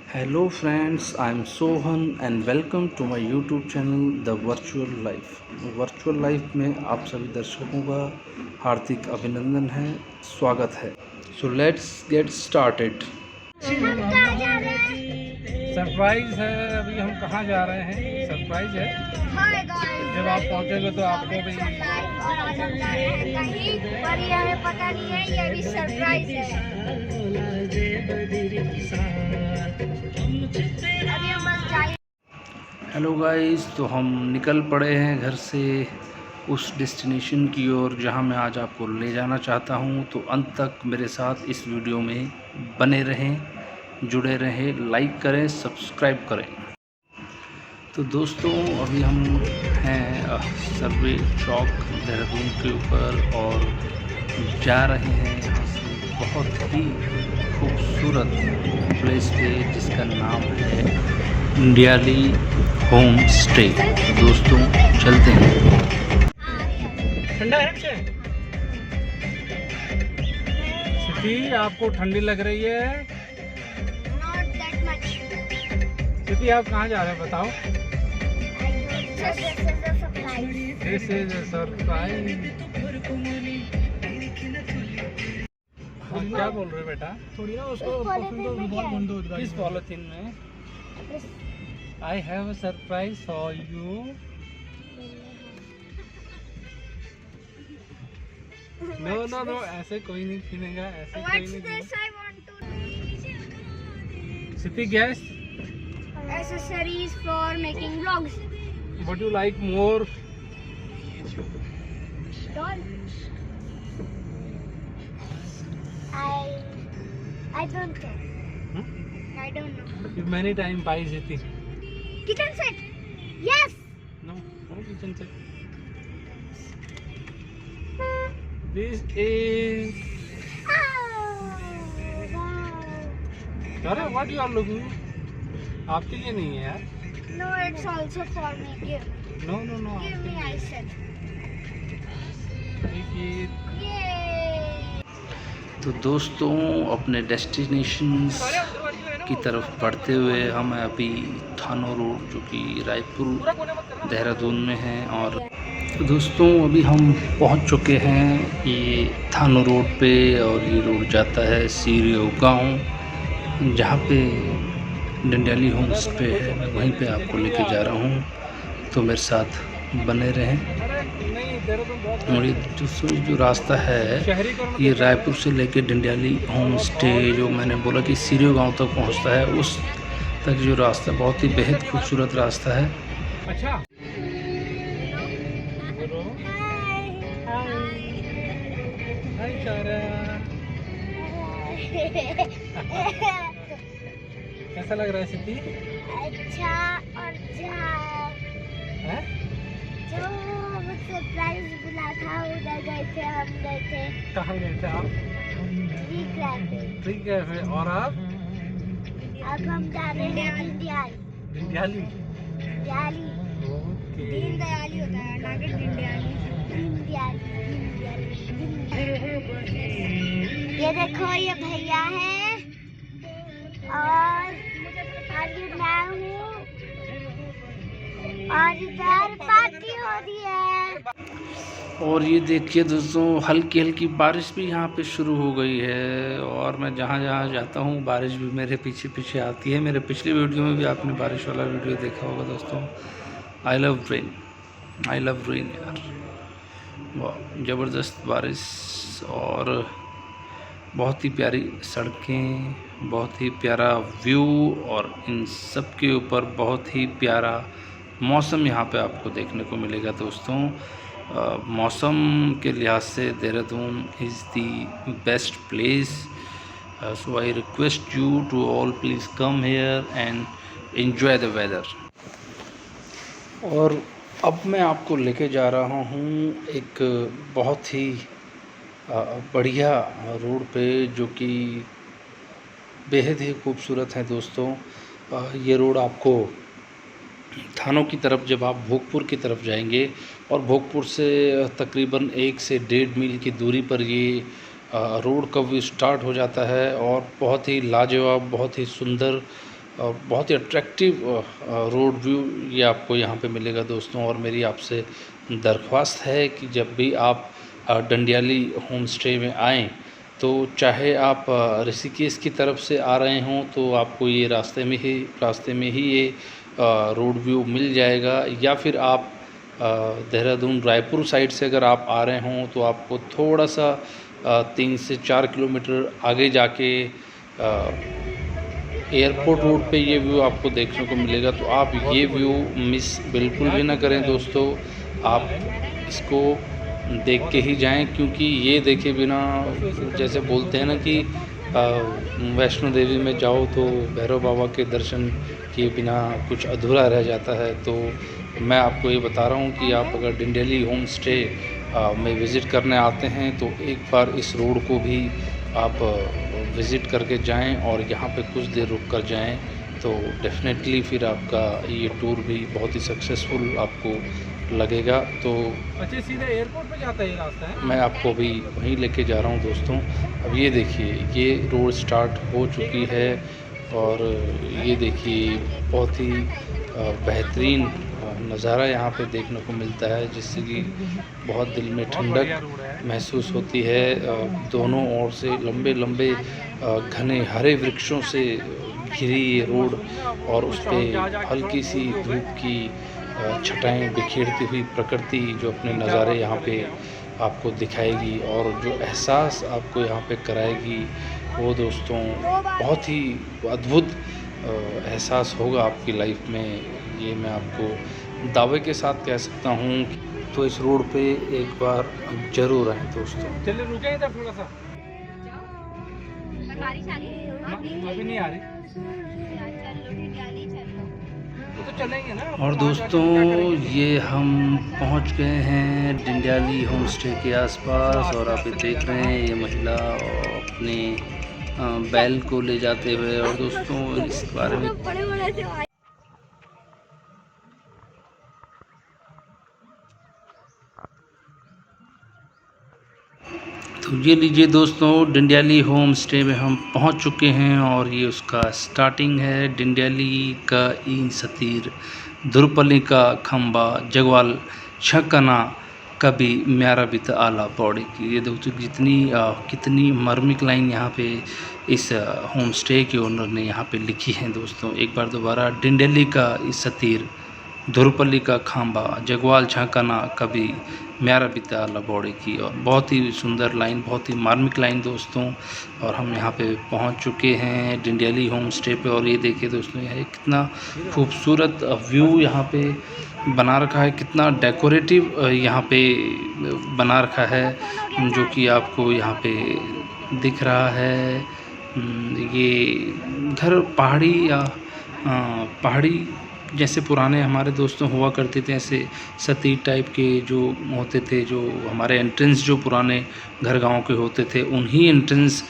Hello friends, I am Sohan and welcome to my YouTube channel the virtual life. Virtual life में आप सभी दर्शकों का हार्दिक अभिनंदन है, स्वागत है। So let's get started. Surprise है। अभी हम कहाँ जा रहे हैं? सरप्राइज है। जब आप पहुँचोगे तो आपको भी कहीं पर ये हमें पता नहीं है, ये भी सरप्राइज है। अभी हम बस जाए। हेलो गाइस, तो हम निकल पड़े हैं घर से उस डेस्टिनेशन की ओर जहां मैं आज आपको ले जाना चाहता हूं। तो अंत तक मेरे साथ इस वीडियो में बने रहें, जुड़े रहें, लाइक करें, सब्सक्राइब करें। तो दोस्तों, अभी हम हैं सर्वे चौक देहरादून के ऊपर और जा रहे हैं यहाँ से बहुत ही खूबसूरत प्लेस पे जिसका नाम है इंडियाली होम स्टे। तो दोस्तों, चलते हैं। ठंडा है। सिटी, आपको ठंडी लग रही है? Not that much. सिटी, आप कहाँ जा रहे हैं बताओ? Just this is a surprise. This is a surprise. क्या बोल रहे हो बेटा? थोड़ी ना उसको किस पॉलिथीन में? I have a surprise for you. No no no, ऐसे कोई नहीं छीनेगा, ऐसे कोई What's नहीं this? I want to. City, gas Accessories for making vlogs. What you like more? Doll. I don't know. I don't know. Many time buy Siti. Kitchen set. Yes. No kitchen set. This is. Wow. अरे what you are looking? आपके लिए नहीं है यार। No, it's also for me. Give. No no no. Give me, I said. देखिए। Yay. तो दोस्तों, अपने डेस्टिनेशन की तरफ बढ़ते हुए हम अभी थानो रोड, जो कि रायपुर देहरादून में है। और तो दोस्तों, अभी हम पहुंच चुके हैं ये थानो रोड पे, और ये रोड जाता है सीरियो गांव, जहां पे डंडियाली होम स्टे है। मैं वहीं पे आपको लेके जा रहा हूं, तो मेरे साथ बने रहें। और ये जो रास्ता है, ये रायपुर से लेके डंडियाली होम स्टे, जो मैंने बोला कि सीरियो गांव तक पहुंचता है, उस तक जो रास्ता बहुत ही बेहद खूबसूरत रास्ता है। अच्छा। हाय चारा। कैसा लग रहा है सिटी? अच्छा। और हैं? जो सरप्राइज मिला था उधर गए थे, हम गए थे कहाँ गए थे आप? Tree cafe. Tree cafe. और आप? अब हम जा रहे हैं दीनदयाली। दिल्ली। दयाली। ओके। दीनदयाली होता है, नागर दीनदयाली। दीनदयाली। ये देखो, ये भैया है और ये मैं हूँ, और इधर पार्टी हो रही है। और ये देखिए दोस्तों, हल्की हल्की बारिश भी यहाँ पे शुरू हो गई है। और मैं जहाँ जहाँ जाता हूँ, बारिश भी मेरे पीछे पीछे आती है। मेरे पिछले वीडियो में भी आपने बारिश वाला वीडियो देखा होगा दोस्तों। I love rain, I love rain यार। वाह, ज़बरदस्त बारिश और बहुत ही प्यारी सड़कें, बहुत ही प्यारा व्यू, और इन सब के ऊपर बहुत ही प्यारा मौसम यहाँ पे आपको देखने को मिलेगा दोस्तों। मौसम के लिहाज से Dehradun is the best place. So I request you to all, please come here and enjoy the weather. और अब मैं आपको लेके जा रहा हूँ एक बहुत ही बढ़िया रोड पे, जो कि बेहद ही खूबसूरत है दोस्तों। ये रोड आपको थानों की तरफ, जब आप भोगपुर की तरफ जाएंगे, और भोगपुर से तकरीबन 1 से 1.5 मील की दूरी पर ये रोड का व्यू स्टार्ट हो जाता है। और बहुत ही लाजवाब, बहुत ही सुंदर बहुत ही अट्रैक्टिव रोड व्यू ये आपको यहाँ पे मिलेगा दोस्तों। और मेरी आपसे दरख्वास्त है कि जब भी आप डंडियाली होम स्टे में आएँ तो चाहे आप ऋषिकेश की तरफ से आ रहे हों तो आपको ये रास्ते में ही ये रोड व्यू मिल जाएगा, या फिर आप देहरादून रायपुर साइड से अगर आप आ रहे हों तो आपको थोड़ा सा 3 से 4 किलोमीटर आगे जाके एयरपोर्ट रोड पे ये व्यू आपको देखने को मिलेगा। तो आप ये व्यू मिस बिल्कुल भी ना करें दोस्तों, आप इसको देख के ही जाएं, क्योंकि ये देखे बिना, जैसे बोलते हैं ना कि वैष्णो देवी में जाओ तो भैरव बाबा के दर्शन किए बिना कुछ अधूरा रह जाता है। तो मैं आपको ये बता रहा हूँ कि आप अगर डंडेली होम स्टे में विज़िट करने आते हैं तो एक बार इस रोड को भी आप विज़िट करके जाएं और यहाँ पे कुछ देर रुक कर जाएं, तो डेफिनेटली फिर आपका ये टूर भी बहुत ही सक्सेसफुल आपको लगेगा। तो अच्छा, सीधे एयरपोर्ट पे जाता है ये रास्ता है? मैं आपको अभी वहीं लेके जा रहा हूँ दोस्तों। अब ये देखिए, ये रोड स्टार्ट हो चुकी है और ये देखिए बहुत ही बेहतरीन नज़ारा यहाँ पे देखने को मिलता है, जिससे कि बहुत दिल में ठंडक महसूस होती है। दोनों ओर से लंबे लंबे घने हरे वृक्षों से घिरी ये रोड, और उस पर हल्की सी धूप की छटाएं बिखेरती हुई प्रकृति जो अपने नज़ारे यहाँ पे आपको दिखाएगी और जो एहसास आपको यहाँ पे कराएगी, वो दोस्तों बहुत ही अद्भुत एहसास होगा आपकी लाइफ में, ये मैं आपको दावे के साथ कह सकता हूँ। तो इस रोड पे एक बार ज़रूर आएँ दोस्तों। चलिए रुके इधर थोड़ा सा, अभी नहीं आ रही तो चलेंगे ना। और दोस्तों ये हम पहुंच गए हैं डंडियाली होम स्टे के आसपास, और आप ये देख रहे हैं ये महिला अपने बैल को ले जाते हुए। और दोस्तों इस बारे में तो ये लीजिए दोस्तों, डंडियाली होम स्टे में हम पहुंच चुके हैं और ये उसका स्टार्टिंग है। डंडियाली का ई सतीर, धुरपली का खंबा, जगवाल छकना, कभी म्यारा बित आला पौड़ी की। ये दोस्तों कितनी मार्मिक लाइन यहाँ पे इस होम स्टे के ओनर ने यहाँ पे लिखी है दोस्तों। एक बार दोबारा, डंडियाली का ई सतीर, धुरपली का खांबा, जगवाल छाकाना, कभी म्यारा बिता लबौड़ी की। और बहुत ही सुंदर लाइन, बहुत ही मार्मिक लाइन दोस्तों। और हम यहाँ पे पहुँच चुके हैं डंडियाली होम स्टे पे, और ये देखिए दोस्तों यहाँ कितना खूबसूरत व्यू यहाँ पे बना रखा है, कितना डेकोरेटिव यहाँ पे बना रखा है, जो कि आपको यहाँ पे दिख रहा है। ये घर पहाड़ी जैसे पुराने हमारे दोस्तों हुआ करते थे, ऐसे सती टाइप के जो होते थे, जो हमारे एंट्रेंस जो पुराने घर गांव के होते थे, उन्हीं एंट्रेंस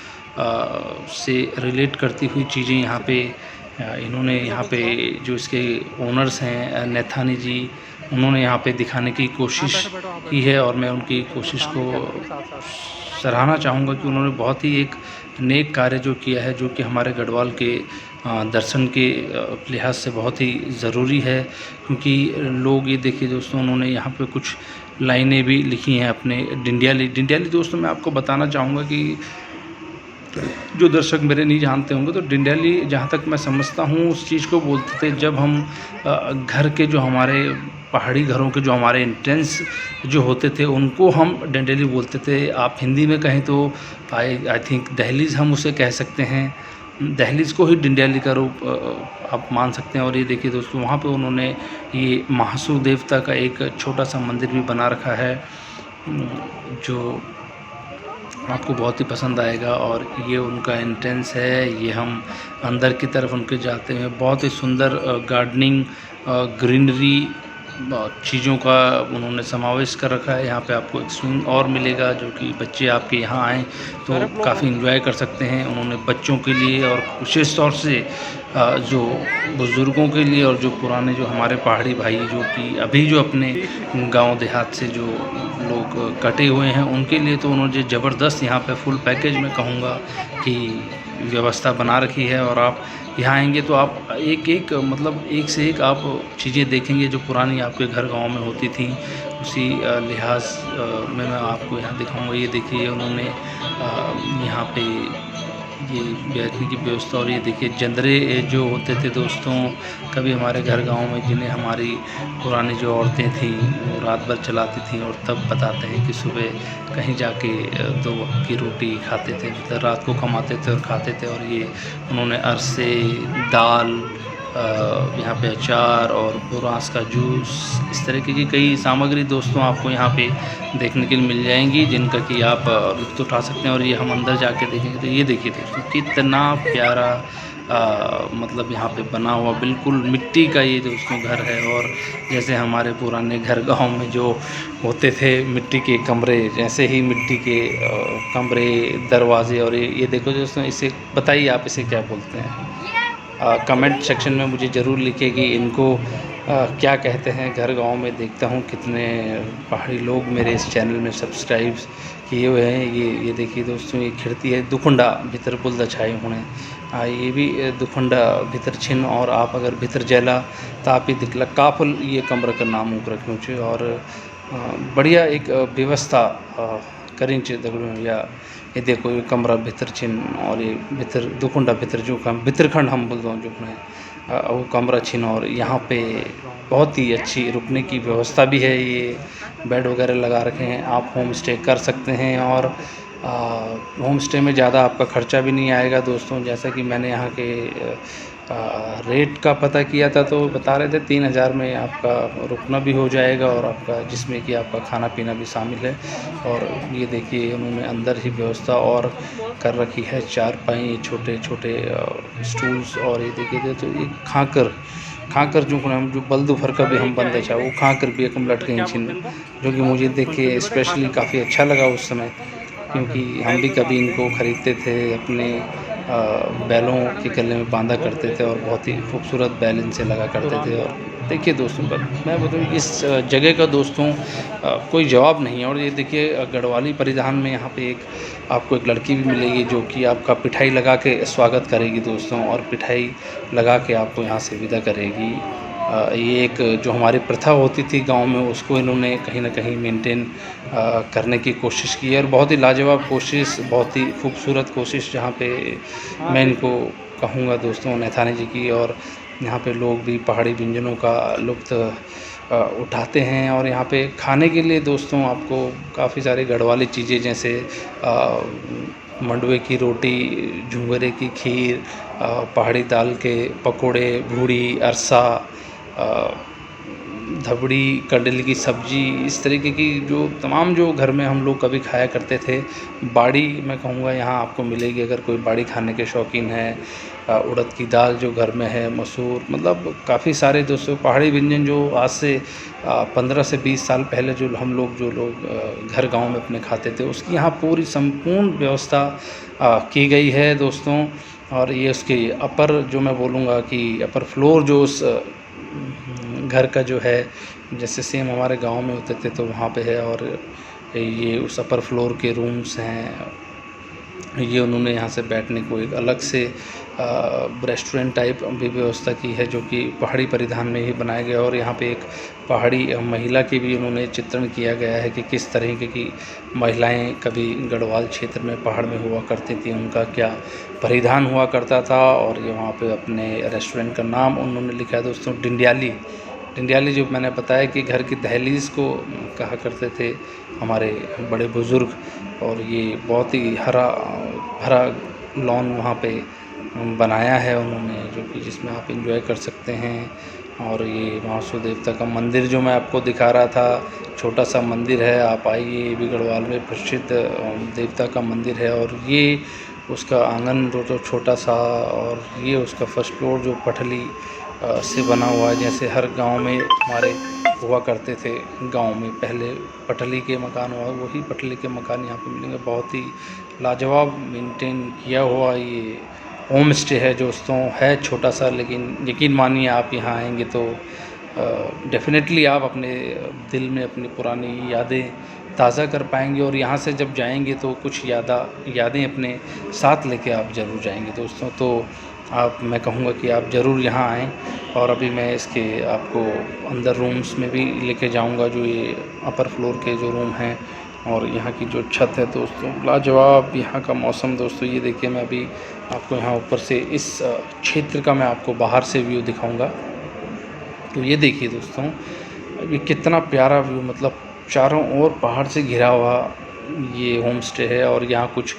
से रिलेट करती हुई चीज़ें यहाँ पे इन्होंने यहाँ पे जो इसके ओनर्स हैं नेथानी जी, उन्होंने यहाँ पे दिखाने की कोशिश की है। और मैं उनकी कोशिश को सराहना चाहूँगा कि उन्होंने बहुत ही एक नेक कार्य जो किया है, जो कि हमारे गढ़वाल के दर्शन के लिहाज से बहुत ही ज़रूरी है। क्योंकि लोग, ये देखिए दोस्तों, उन्होंने यहाँ पे कुछ लाइनें भी लिखी हैं अपने डंडियाली दोस्तों। मैं आपको बताना चाहूँगा कि जो दर्शक मेरे नहीं जानते होंगे तो डंडियाली, जहाँ तक मैं समझता हूँ, उस चीज़ को बोलते थे जब हम घर के जो हमारे पहाड़ी घरों के जो हमारे एंट्रेंस जो होते थे उनको हम डंडियाली बोलते थे। आप हिंदी में कहें तो आई थिंक दहलीज हम उसे कह सकते हैं, दहलीज को ही डंडियाली का रूप आप मान सकते हैं। और ये देखिए दोस्तों, वहाँ पे उन्होंने ये महासू देवता का एक छोटा सा मंदिर भी बना रखा है, जो आपको बहुत ही पसंद आएगा। और ये उनका एंट्रेंस है, ये हम अंदर की तरफ उनके जाते हैं। बहुत ही सुंदर गार्डनिंग, ग्रीनरी चीज़ों का उन्होंने समावेश कर रखा है। यहाँ पे आपको एक स्विंग और मिलेगा, जो कि बच्चे आपके यहाँ आएँ तो काफ़ी एंजॉय कर सकते हैं। उन्होंने बच्चों के लिए और विशेष तौर से जो बुज़ुर्गों के लिए और जो पुराने जो हमारे पहाड़ी भाई जो कि अभी जो अपने गांव देहात से जो लोग कटे हुए हैं, उनके लिए तो उन्होंने ज़बरदस्त यहाँ पे फुल पैकेज में कहूँगा कि व्यवस्था बना रखी है। और आप यहाँ आएंगे तो आप एक एक मतलब एक से एक आप चीज़ें देखेंगे जो पुरानी आपके घर गांव में होती थी। उसी लिहाज में मैं आपको यहाँ दिखाऊंगा। ये देखिए उन्होंने यहाँ पे ये बैठने की व्यवस्था। और ये देखिए जंदरे जो होते थे दोस्तों, कभी हमारे घर गांव में, जिन्हें हमारी पुरानी जो औरतें थीं वो रात भर चलाती थीं और तब बताते हैं कि सुबह कहीं जाके 2 वक्त की रोटी खाते थे, मतलब रात को कमाते थे और खाते थे। और ये उन्होंने अरसे, दाल, यहाँ पे अचार और बुरांस का जूस, इस तरीके की कई सामग्री दोस्तों आपको यहाँ पे देखने के लिए मिल जाएंगी, जिनका कि आप लुत्फ़ उठा सकते हैं। और ये हम अंदर जाके देखेंगे तो ये देखिए दोस्तों कितना प्यारा मतलब यहाँ पे बना हुआ बिल्कुल मिट्टी का ये दोस्तों घर है। और जैसे हमारे पुराने घर गांव में जो होते थे मिट्टी के कमरे, जैसे ही मिट्टी के कमरे, दरवाजे। और ये देखो दोस्तों, इसे बताइए आप इसे क्या बोलते हैं? कमेंट सेक्शन में मुझे ज़रूर लिखिए कि इनको क्या कहते हैं। घर गांव में देखता हूँ कितने पहाड़ी लोग मेरे इस चैनल में सब्सक्राइब किए हुए हैं। ये देखिए दोस्तों, ये खिड़की है दुखुंडा भीतर बुल्द छाए होने, ये भी दुखुंडा भीतर छिन। और आप अगर भीतर जैला तो आप ही दिखला काफुल ये कमरा का नाम ऊपर रखूँ छे। और बढ़िया एक व्यवस्था करें चे दगड़ियों। या ये देखो ये कमरा भीतर छिन और ये भीतर दुखुंडा भीतर जो हम भीतरखंड हम बोलते हैं जो वो कमरा छिन। और यहाँ पे बहुत ही अच्छी रुकने की व्यवस्था भी है। ये बेड वगैरह लगा रखे हैं, आप होम स्टे कर सकते हैं। और होम स्टे में ज़्यादा आपका ख़र्चा भी नहीं आएगा दोस्तों। जैसा कि मैंने यहाँ के रेट का पता किया था तो बता रहे थे 3000 में आपका रुकना भी हो जाएगा, और आपका जिसमें कि आपका खाना पीना भी शामिल है। और ये देखिए उन्होंने अंदर ही व्यवस्था और कर रखी है, चारपाई, छोटे छोटे स्टूल्स। और ये देखिए तो ये खाकर जो हम जो बल दोपहर का भी हम बंद चाहे वो खाकर भी एक लटके हैं छिन, जो कि मुझे देख के स्पेशली काफ़ी अच्छा लगा उस समय, क्योंकि हम भी कभी इनको ख़रीदते थे, अपने बैलों के गले में बांधा करते थे और बहुत ही खूबसूरत बैल इनसे लगा करते थे। और देखिए दोस्तों, मैं बताऊँ इस जगह का दोस्तों कोई जवाब नहीं है। और ये देखिए गढ़वाली परिधान में यहाँ पे एक आपको एक लड़की भी मिलेगी जो कि आपका पिठाई लगा के स्वागत करेगी दोस्तों, और पिठाई लगा के आपको यहाँ से विदा करेगी। ये एक जो हमारी प्रथा होती थी गांव में, उसको इन्होंने कहीं ना कहीं मेंटेन करने की कोशिश की है। और बहुत ही लाजवाब कोशिश, बहुत ही खूबसूरत कोशिश, जहाँ पे मैं इनको कहूँगा दोस्तों नैथानी जी की। और यहाँ पे लोग भी पहाड़ी व्यंजनों का लुत्फ़ उठाते हैं। और यहाँ पे खाने के लिए दोस्तों आपको काफ़ी सारी गढ़वाली चीज़ें, जैसे मंडुए की रोटी, झुंगरे की खीर, पहाड़ी दाल के पकोड़े, भूड़ी, अरसा, धबड़ी, कंडली की सब्ज़ी, इस तरीके की जो तमाम जो घर में हम लोग कभी खाया करते थे। बाड़ी मैं कहूँगा यहाँ आपको मिलेगी अगर कोई बाड़ी खाने के शौकीन है। उड़द की दाल जो घर में है, मसूर, मतलब काफ़ी सारे दोस्तों पहाड़ी व्यंजन जो आज से 15 से 20 साल पहले जो लोग घर गांव में अपने खाते थे, उसकी यहाँ पूरी संपूर्ण व्यवस्था की गई है दोस्तों। और ये उसके अपर जो मैं बोलूँगा कि अपर फ्लोर जो उस घर का जो है, जैसे सेम हमारे गांव में होते थे तो वहाँ पे है। और ये उस अपर फ्लोर के रूम्स हैं। ये उन्होंने यहाँ से बैठने को एक अलग से रेस्टोरेंट टाइप भी व्यवस्था की है, जो कि पहाड़ी परिधान में ही बनाया गया। और यहाँ पे एक पहाड़ी महिला की भी उन्होंने चित्रण किया गया है कि किस तरीके की महिलाएं कभी गढ़वाल क्षेत्र में पहाड़ में हुआ करती थी, उनका क्या परिधान हुआ करता था। और ये वहाँ पे अपने रेस्टोरेंट का नाम उन्होंने लिखा है दोस्तों डिंडियाली, जो मैंने बताया कि घर की दहलीज़ को कहा करते थे हमारे बड़े बुज़ुर्ग। और ये बहुत ही हरा लॉन वहाँ पे बनाया है उन्होंने, जो कि जिसमें आप एंजॉय कर सकते हैं। और ये महासू देवता का मंदिर जो मैं आपको दिखा रहा था, छोटा सा मंदिर है, आप आइए, ये भी गढ़वाल में प्रसिद्ध देवता का मंदिर है। और ये उसका आंगन जो छोटा सा, और ये उसका फर्स्ट फ्लोर जो पटली से बना हुआ है, जैसे हर गांव में हमारे हुआ करते थे। गांव में पहले पटली के मकान हुआ, वही पटली के मकान यहाँ पे मिलेंगे। बहुत ही लाजवाब मेंटेन किया हुआ ये होम स्टे है दोस्तों, है छोटा सा, लेकिन यकीन मानिए आप यहाँ आएंगे तो डेफिनेटली आप अपने दिल में अपनी पुरानी यादें ताज़ा कर पाएंगे। और यहाँ से जब जाएंगे तो कुछ यादें अपने साथ लेके आप ज़रूर जाएंगे दोस्तों। तो मैं कहूँगा कि आप ज़रूर यहाँ आएँ। और अभी मैं इसके आपको अंदर रूम्स में भी लेके जाऊँगा, जो ये अपर फ्लोर के जो रूम हैं और यहाँ की जो छत है दोस्तों, लाजवाब यहाँ का मौसम दोस्तों। ये देखिए, मैं अभी आपको यहाँ ऊपर से इस क्षेत्र का मैं आपको बाहर से व्यू दिखाऊंगा। तो ये देखिए दोस्तों, ये कितना प्यारा व्यू, मतलब चारों ओर पहाड़ से घिरा हुआ ये होम स्टे है। और यहाँ कुछ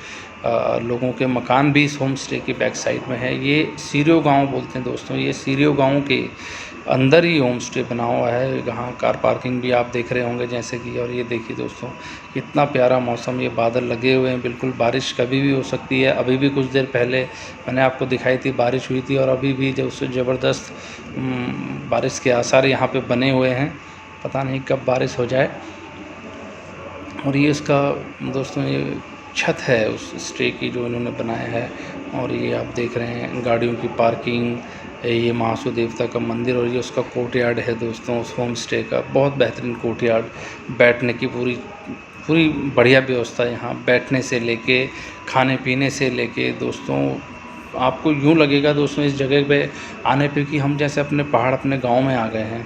लोगों के मकान भी इस होम स्टे की बैक साइड में है। ये सीरियो गांव बोलते हैं दोस्तों, ये सीरियो गांव के अंदर ही होम स्टे बना हुआ है। यहाँ कार पार्किंग भी आप देख रहे होंगे जैसे कि। और ये देखिए दोस्तों, कितना प्यारा मौसम, ये बादल लगे हुए हैं, बिल्कुल बारिश कभी भी हो सकती है। अभी भी कुछ देर पहले मैंने आपको दिखाई थी बारिश हुई थी, और अभी भी जो उससे ज़बरदस्त बारिश के आसार यहाँ पे बने हुए हैं। पता नहीं कब बारिश हो जाए। और ये इसका दोस्तों ये छत है उस स्टे की जो इन्होंने बनाया है। और ये आप देख रहे हैं गाड़ियों की पार्किंग, ये महासू देवता का मंदिर, और ये उसका कोर्टयार्ड है दोस्तों उस होम स्टे का। बहुत बेहतरीन कोर्टयार्ड, बैठने की पूरी बढ़िया व्यवस्था यहाँ, बैठने से लेके खाने पीने से लेके दोस्तों। आपको यूँ लगेगा दोस्तों इस जगह पे आने पे कि हम जैसे अपने पहाड़, अपने गांव में आ गए हैं।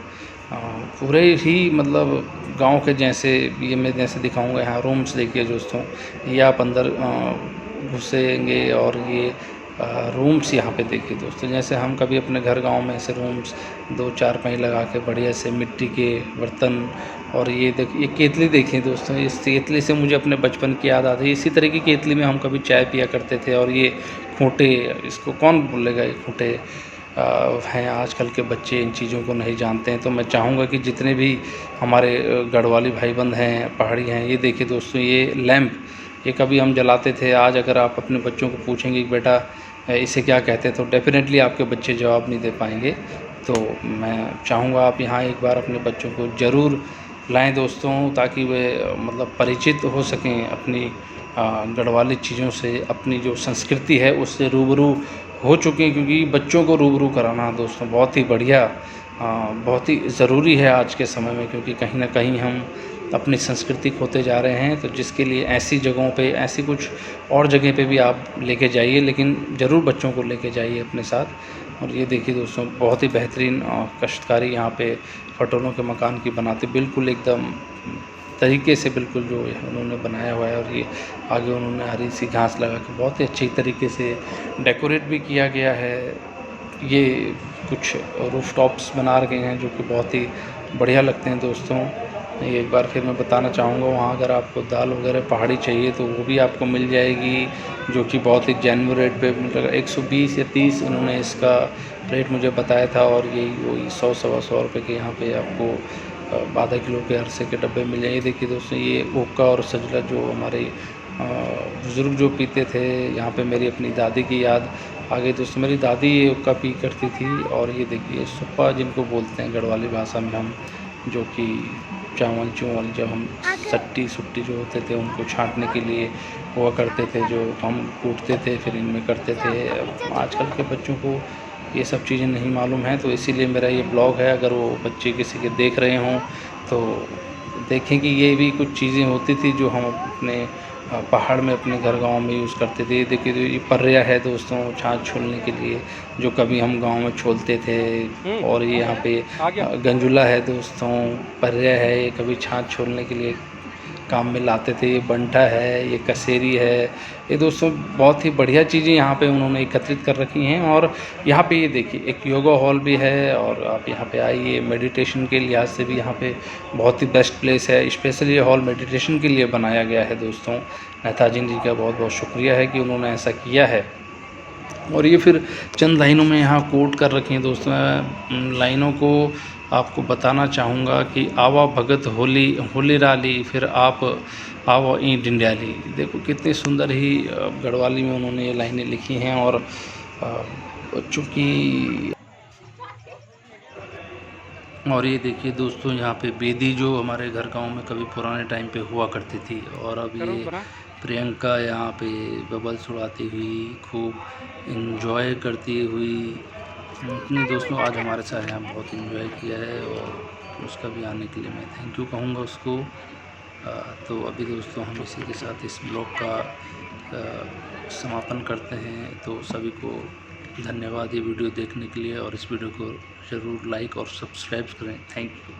पूरे ही मतलब गांव के जैसे। ये मैं जैसे दिखाऊंगा, यहाँ रूम्स देखिए दोस्तों, ये आप अंदर घुसेंगे और ये रूम्स यहाँ पे देखिए दोस्तों, जैसे हम कभी अपने घर गांव में ऐसे रूम्स 2-4 पाई लगा के बढ़िया से मिट्टी के बर्तन। और ये देखिए, ये केतली देखिए दोस्तों, इस केतली से मुझे अपने बचपन की याद आती है। इसी तरह की केतली में हम कभी चाय पिया करते थे। और ये खूंटे, इसको कौन बोलेगा, ये खूंटे हैं। आजकल के बच्चे इन चीज़ों को नहीं जानते हैं। तो मैं चाहूँगा कि जितने भी हमारे गढ़वाली भाईबंद हैं, पहाड़ी हैं, ये देखिए दोस्तों, ये लैंप, ये कभी हम जलाते थे। आज अगर आप अपने बच्चों को पूछेंगे कि बेटा इसे क्या कहते हैं, तो डेफिनेटली आपके बच्चे जवाब नहीं दे पाएंगे। तो मैं चाहूँगा आप यहाँ एक बार अपने बच्चों को ज़रूर लाएं दोस्तों, ताकि वे मतलब परिचित हो सकें अपनी गढ़वाली चीज़ों से, अपनी जो संस्कृति है उससे रूबरू हो चुके हैं। क्योंकि बच्चों को रूबरू कराना दोस्तों बहुत ही बढ़िया, बहुत ही ज़रूरी है आज के समय में। क्योंकि कहीं ना कहीं हम अपनी संस्कृति खोते जा रहे हैं। तो जिसके लिए ऐसी जगहों पे, ऐसी कुछ और जगह पे भी आप लेके जाइए, लेकिन ज़रूर बच्चों को लेके जाइए अपने साथ। और ये देखिए दोस्तों, बहुत ही बेहतरीन काश्तकारी यहाँ पे पटोलों के मकान की बनाते, बिल्कुल एकदम तरीके से, बिल्कुल जो उन्होंने बनाया हुआ है। और ये आगे उन्होंने हरी सी घास लगा के बहुत ही अच्छी तरीके से डेकोरेट भी किया गया है। ये कुछ रूफ टॉप्स बना रखे हैं जो कि बहुत ही बढ़िया लगते हैं दोस्तों। एक बार फिर मैं बताना चाहूँगा, वहाँ अगर आपको दाल वगैरह पहाड़ी चाहिए तो वो भी आपको मिल जाएगी, जो कि बहुत ही जेन्युइन रेट पे मिलेगा। 120 या 30 उन्होंने इसका रेट मुझे बताया था। और यही वही 100-125 रुपये के यहाँ पे आपको आधा किलो के अरसे के डब्बे मिल जाएंगे। देखिए दोस्तों, ये ओका और सजला जो हमारे बुज़ुर्ग जो पीते थे, यहाँ पे मेरी अपनी दादी की याद आ गई दोस्तों। मेरी दादी ये ओका पी करती थी। और ये देखिए सुप्पा जिनको बोलते हैं गढ़वाली भाषा में हम, जो कि चावल जब हम सुट्टी जो होते थे उनको छांटने के लिए हुआ करते थे, जो हम कूटते थे फिर इनमें करते थे। आजकल के बच्चों को ये सब चीज़ें नहीं मालूम है। तो इसीलिए मेरा ये ब्लॉग है, अगर वो बच्चे किसी के देख रहे हों तो देखें कि ये भी कुछ चीज़ें होती थी जो हम अपने पहाड़ में, अपने घर गांव में यूज़ करते थे। देखिए, ये पर्या है दोस्तों छाछ छोलने के लिए, जो कभी हम गांव में छोलते थे। और ये यहाँ पे गंजुला है दोस्तों, पर्या है, ये कभी छाछ छोलने के लिए काम में लाते थे। ये बंटा है, ये कसेरी है, ये दोस्तों बहुत ही बढ़िया चीज़ें यहाँ पे उन्होंने एकत्रित कर रखी हैं। और यहाँ पे ये देखिए एक योगा हॉल भी है। और आप यहाँ पे आइए, मेडिटेशन के लिहाज से भी यहाँ पे बहुत ही बेस्ट प्लेस है। स्पेशली ये हॉल मेडिटेशन के लिए बनाया गया है दोस्तों। नेताजी जी का बहुत बहुत शुक्रिया है कि उन्होंने ऐसा किया है। और ये फिर चंद लाइनों में यहाँ कोट कर रखी हैं दोस्तों। लाइनों को आपको बताना चाहूँगा कि आवा भगत होली राली, फिर आप आओ ई डिंडियाली। देखो कितनी सुंदर ही गढ़वाली में उन्होंने ये लाइनें लिखी हैं। और चूँकि और ये देखिए दोस्तों, यहाँ पे बेदी जो हमारे घर गांव में कभी पुराने टाइम पे हुआ करती थी। और अब ये प्रियंका यहाँ पे बबल्स उड़ाती हुई, खूब इन्जॉय करती हुई अपने दोस्तों आज हमारे साथ यहाँ बहुत इन्जॉय किया है। और उसका भी आने के लिए मैं थैंक यू कहूँगा उसको। तो अभी दोस्तों हम इसी के साथ इस ब्लॉग का समापन करते हैं। तो सभी को धन्यवाद ये वीडियो देखने के लिए, और इस वीडियो को ज़रूर लाइक और सब्सक्राइब करें। Thank you.